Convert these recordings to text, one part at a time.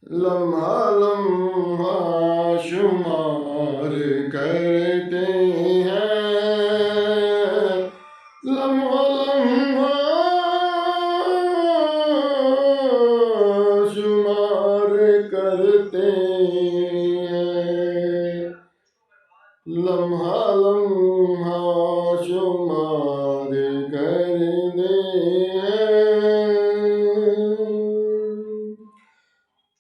لمحہ لمحہ شمار کرتے ہیں، لمحہ لمحہ شمار کرتے ہیں، لمحہ لمحہ شمار کرتے ہیں۔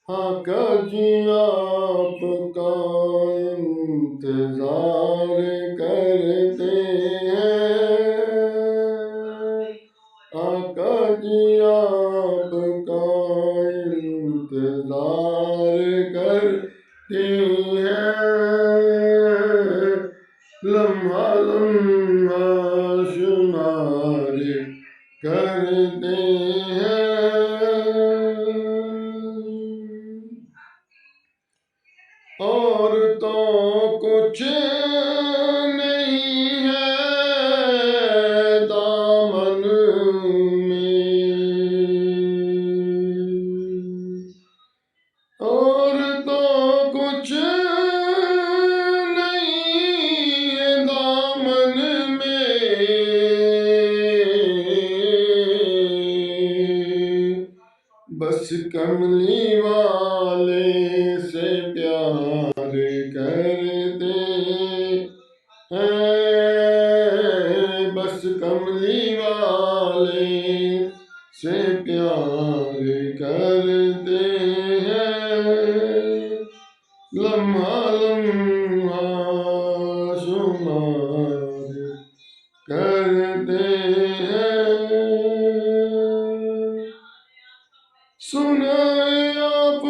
آقا جی آپ کا انتظار کرتے ہیں، آقا جی آپ کا انتظار کرتے ہیں، لمحہ لمحہ شمار کرتے ہیں۔ اور تو کچھ نہیں ہے دامن میں، اور تو کچھ نہیں ہے دامن میں، بس کملی والے سے پیار کرتے ہیں، بس کملی والے سے پیار کرتے ہیں، لمحہ لمحہ شمار کرتے ہیں۔ سنا ہے آپ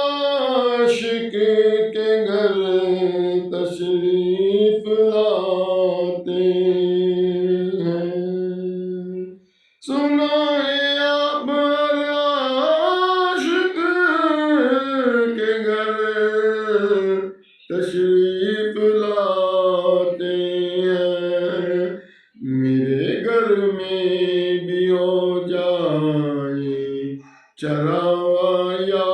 عاشق کے گھر تشریف لاتے ہیں، سنا ہے آپ عاشق کے گھر تشریف لاتے ہیں، میرے گھر میں بھی ہو جائے چراغاں یا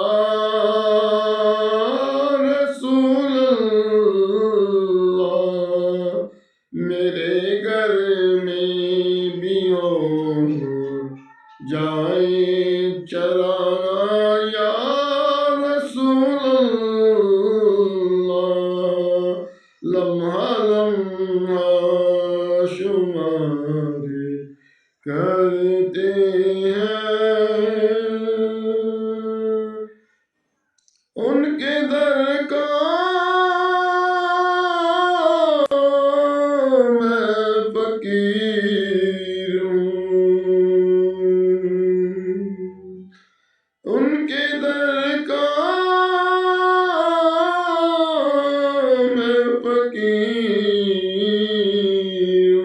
رسول اللہ، میرے گھر میں بھی ہو جائے چراغاں یا رسول اللہ، لمحہ لمحہ شمار کرتے ہیں، ان کے در کا میں فقیر ہوں، ان کے در کا میں فقیر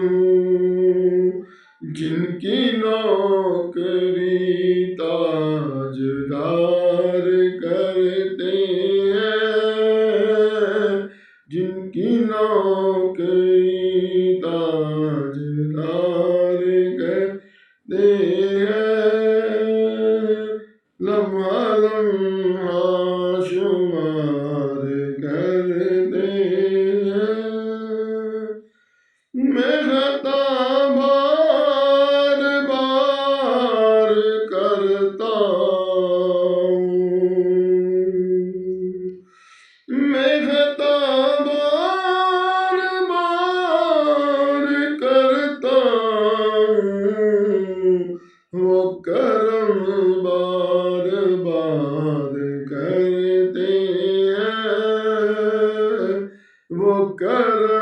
ہوں، جن کی نوکری تاجدار کرتے ہیں، جن کی نوکری تاجدار کرتے ہیں، لمحہ لمحہ شمار کرتے ہیں، میں خطا بار بار کرتا ہوں، میں خطا بار بار کرتا ہوں، وہ کرم بار بار کرتے ہیں، وہ کرم